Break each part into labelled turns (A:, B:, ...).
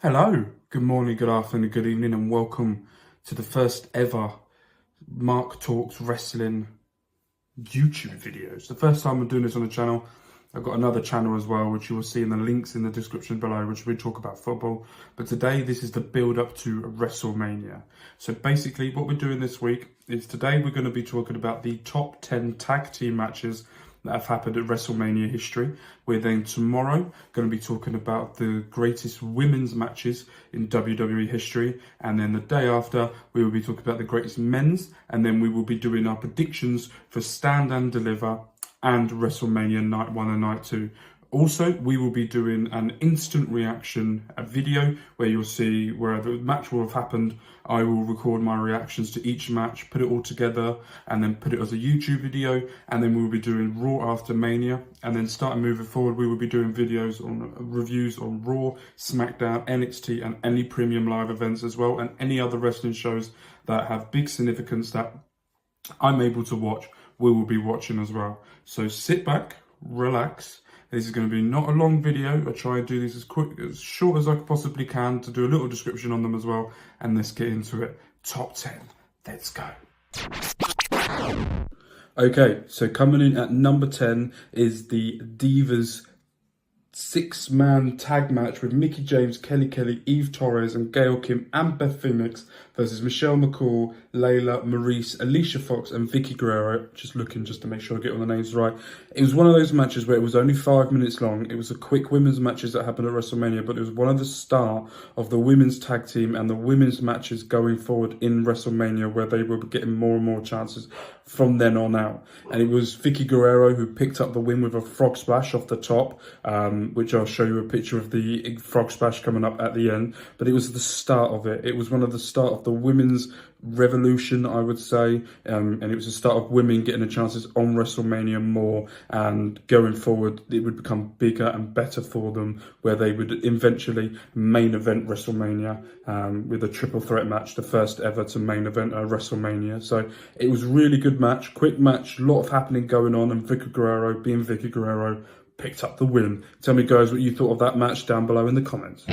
A: Hello, good morning, good afternoon, good evening, and welcome to the first ever Mark Talks Wrestling YouTube videos. The first time I'm doing this on the channel. I've got another channel as well, which you will see in the links in the description below, which we talk about football. But today, this is the build up to WrestleMania. So basically, what we're doing this week is today we're going to be talking about the top 10 tag team matches that have happened at WrestleMania history. We're then tomorrow going to be talking about the greatest women's matches in WWE history, and then the day after we will be talking about the greatest men's, and then we will be doing our predictions for Stand and Deliver and WrestleMania Night 1 and Night 2. Also, we will be doing an instant reaction video where you'll see where the match will have happened. I will record my reactions to each match, put it all together, and then put it as a YouTube video. And then we will be doing Raw after Mania. And then starting moving forward, we will be doing videos on reviews on Raw, SmackDown, NXT, and any premium live events as well, and any other wrestling shows that have big significance that I'm able to watch. We will be watching as well. So sit back, relax. This is going to be not a long video. I try and do this as short as I possibly can to do a little description on them as well. And let's get into it. Top 10. Let's go. Okay, so coming in at number 10 is the Divas six-man tag match with Mickie James, Kelly, Eve Torres and Gail Kim and Beth Phoenix versus Michelle McCool, Layla, Maurice, Alicia Fox and Vicky Guerrero. Just looking just to make sure I get all the names right. It was one of those matches where it was only 5 minutes long. It was a quick women's matches that happened at WrestleMania, but it was one of the start of the women's tag team and the women's matches going forward in WrestleMania, where they were getting more and more chances from then on out. And it was Vicky Guerrero who picked up the win with a frog splash off the top, which I'll show you a picture of the frog splash coming up at the end. But it was the start of it. It was one of the start of the women's revolution, I would say, and it was the start of women getting the chances on WrestleMania more, and going forward it would become bigger and better for them, where they would eventually main event WrestleMania with a triple threat match, the first ever to main event WrestleMania. So it was really good match, quick match, a lot of happening going on, and Vicky Guerrero, being Vicky Guerrero, picked up the win. Tell me guys what you thought of that match down below in the comments.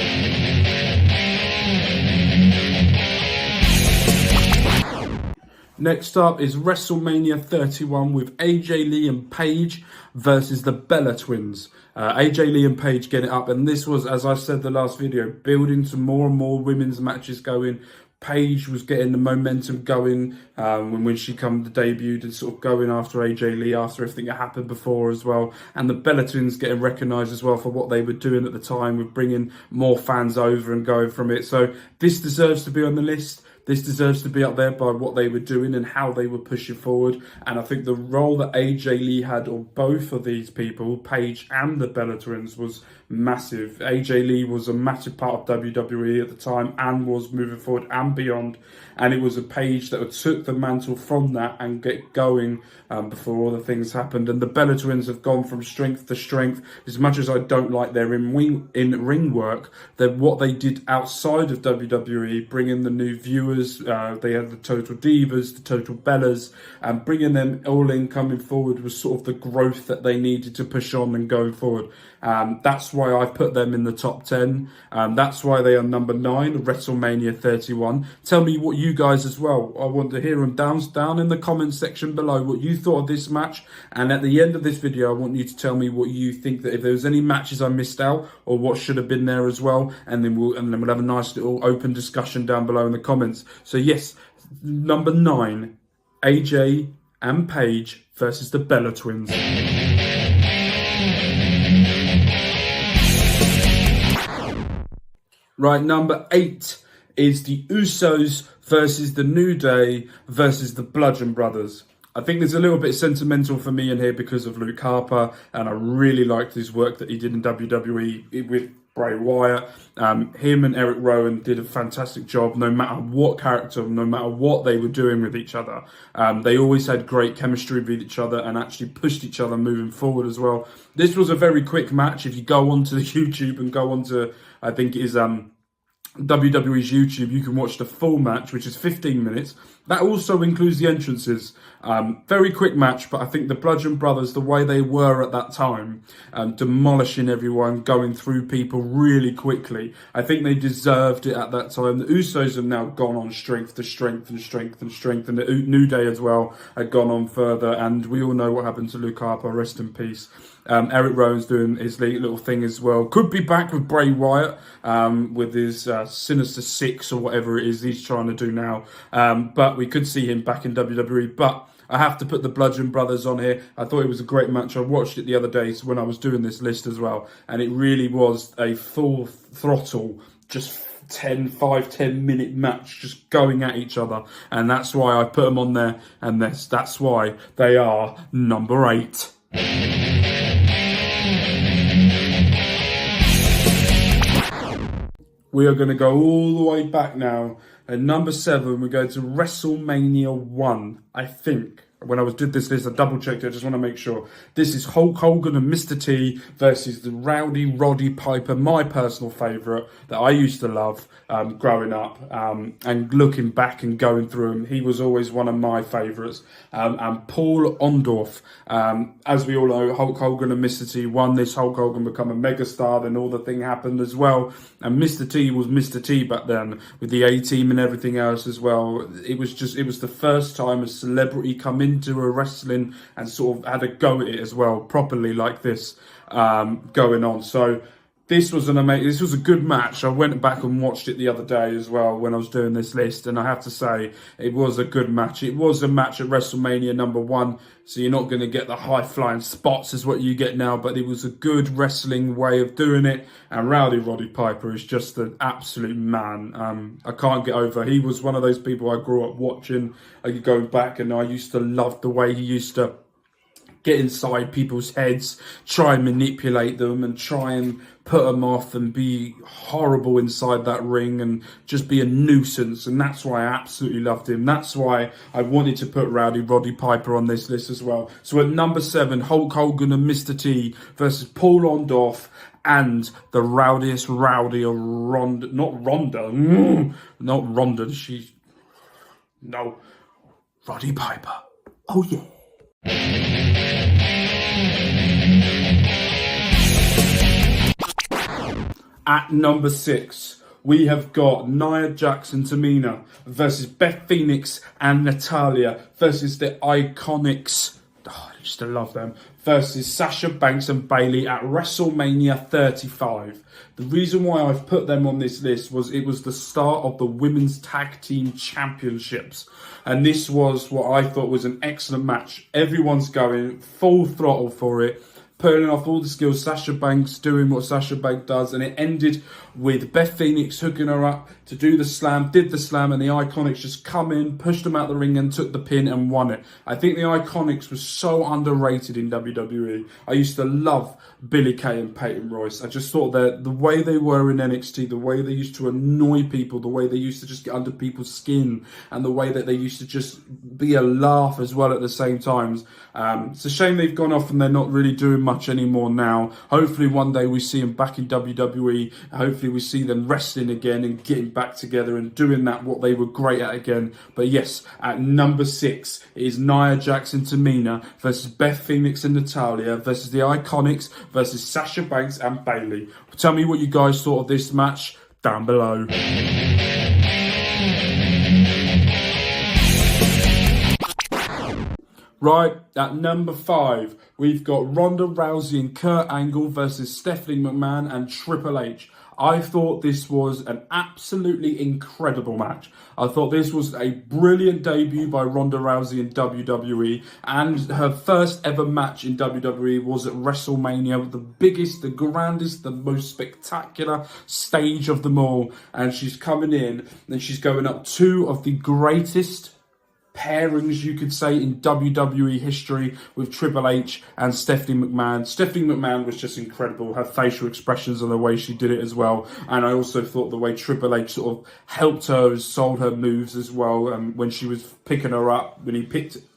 A: Next up is WrestleMania 31 with AJ Lee and Paige versus the Bella Twins. AJ Lee and Paige get it up, and this was, as I said the last video, building to more and more women's matches going. Paige was getting the momentum going when she debuted, and sort of going after AJ Lee after everything that happened before as well. And the Bella Twins getting recognised as well for what they were doing at the time with bringing more fans over and going from it. So this deserves to be on the list. This deserves to be up there by what they were doing and how they were pushing forward. And I think the role that AJ Lee had on both of these people, Paige and the Bella Twins, was massive. AJ Lee was a massive part of WWE at the time and was moving forward and beyond. And it was a Paige that took the mantle from that and get going before all the things happened. And the Bella Twins have gone from strength to strength. As much as I don't like their in-ring work, what they did outside of WWE, bringing the new viewers, they had the Total Divas, the Total Bellas, and bringing them all in coming forward was sort of the growth that they needed to push on and going forward. That's why I put them in the top 10. That's why they are number 9, WrestleMania 31. Tell me what you guys as well. I want to hear them down in the comments section below what you thought of this match. And at the end of this video, I want you to tell me what you think, that if there was any matches I missed out or what should have been there as well. And then we'll have a nice little open discussion down below in the comments. So yes, number 9, AJ and Paige versus the Bella Twins. Right, number 8 is the Usos versus the New Day versus the Bludgeon Brothers. I think there's a little bit sentimental for me in here because of Luke Harper, and I really liked his work that he did in WWE with Bray Wyatt. Him and Eric Rowan did a fantastic job, no matter what character, no matter what they were doing with each other. They always had great chemistry with each other and actually pushed each other moving forward as well. This was a very quick match. If you go onto the YouTube and go onto, I think it is WWE's YouTube, you can watch the full match, which is 15 minutes. That also includes the entrances. Very quick match, but I think the Bludgeon Brothers, the way they were at that time, demolishing everyone, going through people really quickly, I think they deserved it at that time. The Usos have now gone on strength to strength and strength and strength, and the New Day as well had gone on further, and we all know what happened to Luke Harper, rest in peace. Eric Rowan's doing his little thing as well. Could be back with Bray Wyatt with his Sinister Six or whatever it is he's trying to do now. But we could see him back in WWE. But I have to put the Bludgeon Brothers on here. I thought it was a great match. I watched it the other day when I was doing this list as well. And it really was a full throttle, just 10 minute match just going at each other. And that's why I put them on there. And that's why they are number 8. We are going to go all the way back now. At number 7, we go to WrestleMania 1, I think. When I did this list, I double checked it. I just want to make sure. This is Hulk Hogan and Mr. T versus the Rowdy Roddy Piper, my personal favourite that I used to love growing up. And looking back and going through him, he was always one of my favourites. And Paul Orndorff, as we all know, Hulk Hogan and Mr. T won this. Hulk Hogan become a megastar, then all the thing happened as well. And Mr. T was Mr. T back then with the A-Team and everything else as well. It was the first time a celebrity come into a wrestling and sort of had a go at it as well, properly like this going on. So this was a good match. I went back and watched it the other day as well when I was doing this list, and I have to say it was a good match. It was a match at WrestleMania number 1, so you're not going to get the high-flying spots as what you get now, but it was a good wrestling way of doing it, and Rowdy Roddy Piper is just an absolute man. I can't get over. He was one of those people I grew up watching, going back, and I used to love the way he used to get inside people's heads, try and manipulate them and try and put them off and be horrible inside that ring and just be a nuisance. And that's why I absolutely loved him. That's why I wanted to put Rowdy Roddy Piper on this list as well. So at number 7, Hulk Hogan and Mr. T versus Paul Orndorff and the rowdiest rowdy of Ronda. Roddy Piper. Oh yeah. At number 6, we have got Nia Jax and Tamina versus Beth Phoenix and Natalya versus the Iconics. Oh, I used to love them. Versus Sasha Banks and Bayley at WrestleMania 35. The reason why I've put them on this list was it was the start of the Women's Tag Team Championships. And this was what I thought was an excellent match. Everyone's going full throttle for it, pulling off all the skills. Sasha Banks doing what Sasha Banks does. And it ended with Beth Phoenix hooking her up to do the slam, did the slam, and the Iconics just come in, pushed them out the ring and took the pin and won it. I think the Iconics was so underrated in WWE. I used to love Billie Kay and Peyton Royce. I just thought that the way they were in NXT, the way they used to annoy people, the way they used to just get under people's skin, and the way that they used to just be a laugh as well at the same times. It's a shame they've gone off and they're not really doing much anymore now. Hopefully one day we see them back in WWE. Hopefully we see them wrestling again and getting back together and doing that what they were great at again. But yes, at number 6 is Nia Jax and Tamina versus Beth Phoenix and Natalya versus the Iconics versus Sasha Banks and Bayley. Tell me what you guys thought of this match down below. Right, at number 5, we've got Ronda Rousey and Kurt Angle versus Stephanie McMahon and Triple H. I thought this was an absolutely incredible match. I thought this was a brilliant debut by Ronda Rousey in WWE, and her first ever match in WWE was at WrestleMania, the biggest, the grandest, the most spectacular stage of them all. And she's coming in and she's going up 2 of the greatest pairings you could say in WWE history with Triple H and Stephanie McMahon. Stephanie McMahon was just incredible. Her facial expressions and the way she did it as well. And I also thought the way Triple H sort of helped her, sold her moves as well. When she was picking her up, when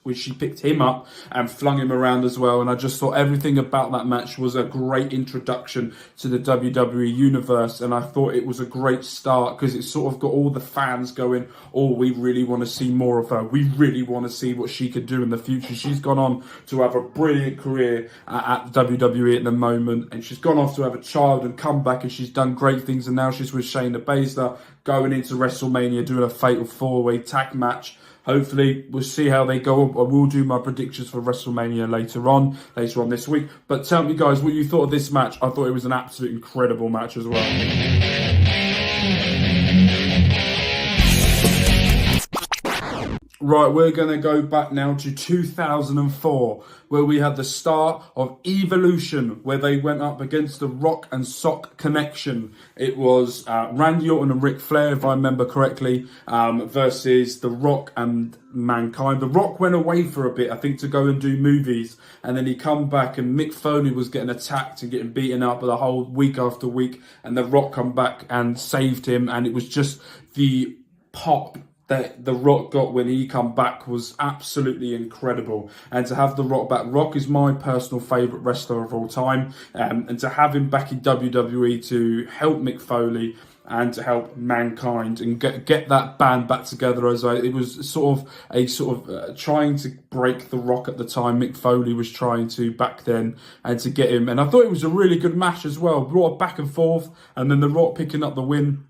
A: which she picked him up and flung him around as well. And I just thought everything about that match was a great introduction to the WWE universe. And I thought it was a great start because it sort of got all the fans going, oh, we really want to see more of her. We really want to see what she could do in the future. She's gone on to have a brilliant career at WWE at the moment, and she's gone off to have a child and come back, and she's done great things. And now she's with Shayna Baszler going into WrestleMania, doing a fatal 4-way tag match. Hopefully, we'll see how they go. I will do my predictions for WrestleMania later on this week. But tell me, guys, what you thought of this match. I thought it was an absolute incredible match as well. Right, we're going to go back now to 2004, where we had the start of Evolution, where they went up against the Rock and Sock Connection. It was Randy Orton and Ric Flair, if I remember correctly, versus the Rock and Mankind. The Rock went away for a bit, I think, to go and do movies, and then he come back, and Mick Foley was getting attacked and getting beaten up the whole week after week, and the Rock come back and saved him, and it was just the pop that The Rock got when he come back was absolutely incredible. And to have The Rock back, Rock is my personal favourite wrestler of all time, and to have him back in WWE to help Mick Foley and to help Mankind and get that band back together, it was sort of trying to break The Rock at the time. Mick Foley was trying to back then, and to get him, and I thought it was a really good match as well. Brought back and forth, and then The Rock picking up the win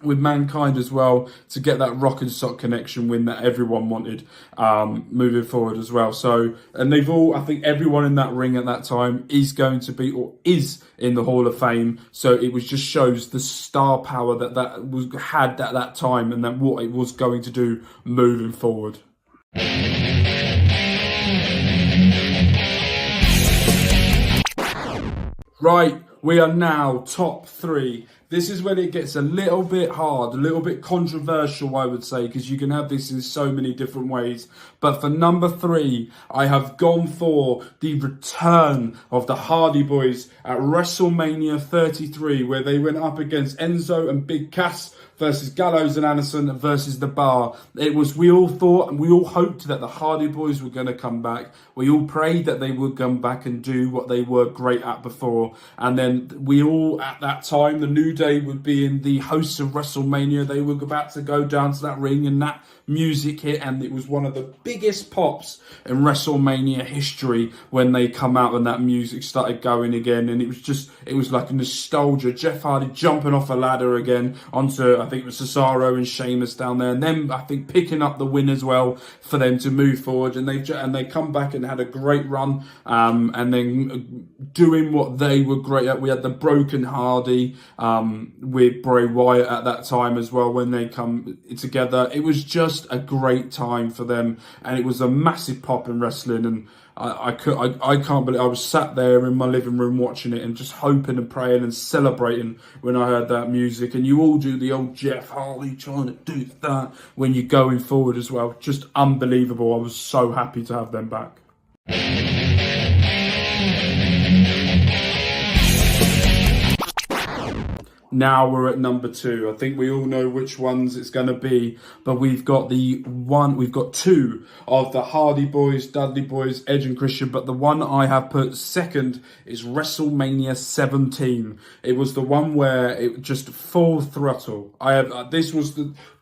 A: with Mankind as well, to get that Rock and Sock Connection win that everyone wanted moving forward as well. So, and they've all, I think everyone in that ring at that time is going to be, or is in the Hall of Fame. So it was just shows the star power that was had at that time, and that what it was going to do moving forward. Right, we are now top 3. This is when it gets a little bit hard, a little bit controversial, I would say, because you can have this in so many different ways. But for number 3, I have gone for the return of the Hardy Boys at WrestleMania 33, where they went up against Enzo and Big Cass versus Gallows and Anderson versus The Bar. It was, we all thought and we all hoped that the Hardy Boys were going to come back. We all prayed that they would come back and do what they were great at before. And then we all, at that time, the New Day would be in the hosts of WrestleMania. They were about to go down to that ring, and that music hit, and it was one of the biggest pops in WrestleMania history when they come out and that music started going again. And it was like a nostalgia. Jeff Hardy jumping off a ladder again onto, I think it was Cesaro and Sheamus down there, and then I think picking up the win as well for them to move forward. And they come back and had a great run, and then doing what they were great at. We had the Broken Hardy with Bray Wyatt at that time as well when they come together. It was just a great time for them, and it was a massive pop in wrestling. And I can't believe I was sat there in my living room watching it and just hoping and praying and celebrating when I heard that music. And you all do the old Jeff Hardy trying to do that when you're going forward as well. Just unbelievable. I was so happy to have them back. Now we're at number 2. I think we all know which ones it's going to be, but we've got two of the Hardy Boys, Dudley Boys, Edge and Christian, but the one I have put second is WrestleMania 17. It was the one where it just full throttle.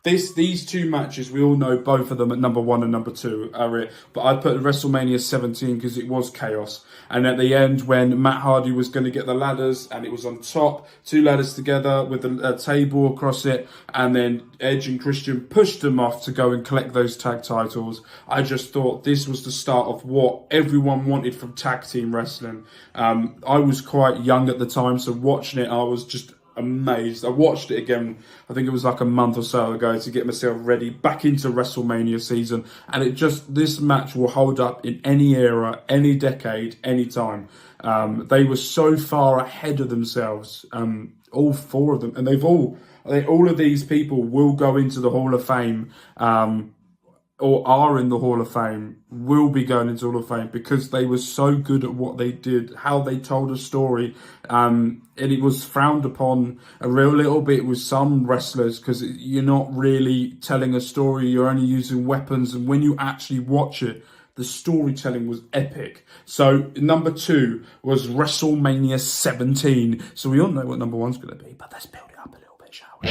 A: These two matches, we all know both of them at number 1 and number 2 are it. But I put WrestleMania 17 because it was chaos. And at the end, when Matt Hardy was going to get the ladders, and it was on top, 2 ladders together with a table across it, and then Edge and Christian pushed them off to go and collect those tag titles. I just thought this was the start of what everyone wanted from tag team wrestling. I was quite young at the time, so watching it, I was just amazed. I watched it again, I think it was like a month or so ago, to get myself ready back into WrestleMania season, and this match will hold up in any era, any decade, any time. They were so far ahead of themselves, all 4 of them, and all of these people will go into the Hall of Fame, or are in the Hall of Fame, will be going into the Hall of Fame because they were so good at what they did, how they told a story. And it was frowned upon a real little bit with some wrestlers because you're not really telling a story, you're only using weapons. And when you actually watch it, The storytelling was epic. So number 2 was WrestleMania 17. So we all know what number 1's going to be, but let's build it up a little bit, shall we?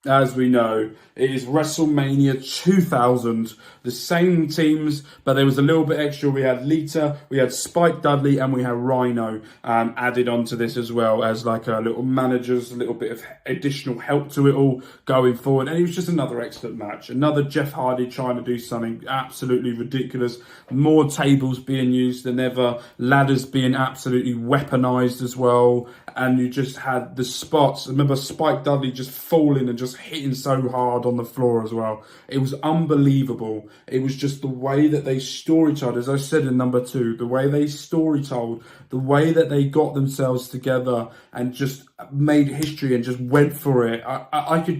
A: As we know, it is WrestleMania 2000. The same teams, but there was a little bit extra. We had Lita, we had Spike Dudley, and we had Rhino added onto this as well as like a little managers, a little bit of additional help to it all going forward. And it was just another excellent match. Another Jeff Hardy trying to do something absolutely ridiculous. More tables being used than ever. Ladders being absolutely weaponized as well. And you just had the spots. I remember Spike Dudley just falling and just hitting so hard on the floor as well. It was unbelievable. It was just the way that they storytold, as I said in number 2, the way they storytold, the way that they got themselves together and just made history and just went for it.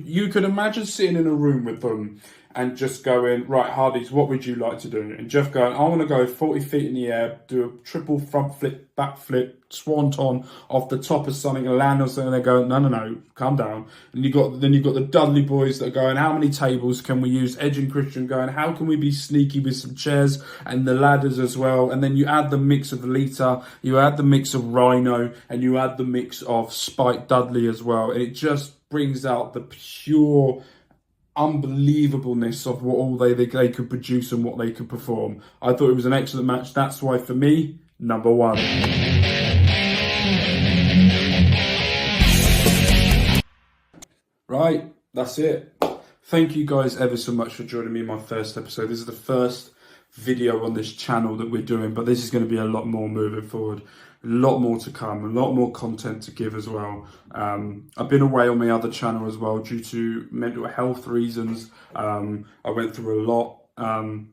A: You could imagine sitting in a room with them and just going, right, Hardys, what would you like to do? And Jeff going, I want to go 40 feet in the air, do a triple front flip, back flip, swanton off the top of something and land on something. They're going, no, calm down. And you've got the Dudley boys that are going, how many tables can we use? Edge and Christian going, how can we be sneaky with some chairs and the ladders as well? And then you add the mix of Lita, you add the mix of Rhino, and you add the mix of Spike Dudley as well. And it just brings out the pure unbelievableness of what all they could produce and what they could perform. I thought it was an excellent match. That's why for me, number 1. Right, that's it. Thank you guys ever so much for joining me in my first episode. This is the first video on this channel that we're doing, but this is going to be a lot more moving forward. A lot more to come, a lot more content to give as well. I've been away on my other channel as well due to mental health reasons. I went through a lot. I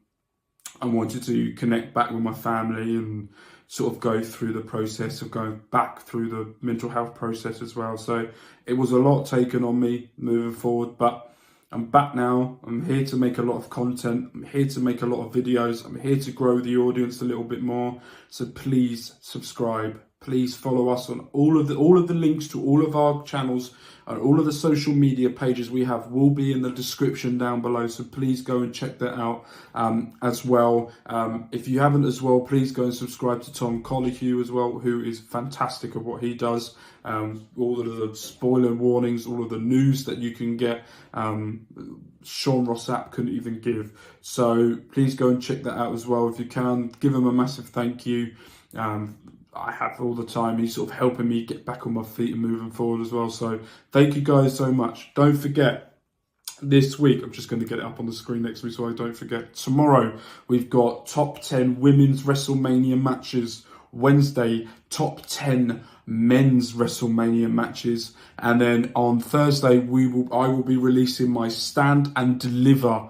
A: wanted to connect back with my family and sort of go through the process of going back through the mental health process as well. So it was a lot taken on me moving forward, but I'm back now. I'm here to make a lot of content. I'm here to make a lot of videos. I'm here to grow the audience a little bit more. So please subscribe. Please follow us on all of the links to all of our channels and all of the social media pages we have will be in the description down below. So please go and check that out as well. If you haven't as well, please go and subscribe to Tom Collique as well, who is fantastic at what he does. All of the spoiler warnings, all of the news that you can get, Sean Rossap couldn't even give. So please go and check that out as well. If you can, give him a massive thank you. I have all the time. He's sort of helping me get back on my feet and moving forward as well. So thank you guys so much. Don't forget, this week, I'm just going to get it up on the screen next week so I don't forget. Tomorrow, we've got top 10 women's WrestleMania matches. Wednesday, top 10 men's WrestleMania matches. And then on Thursday, I will be releasing my Stand and Deliver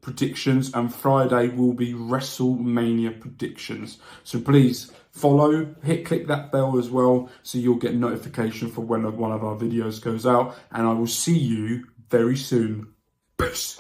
A: predictions, and Friday will be WrestleMania predictions. So please follow, click that bell as well so you'll get notification for when one of our videos goes out, and I will see you very soon. Peace.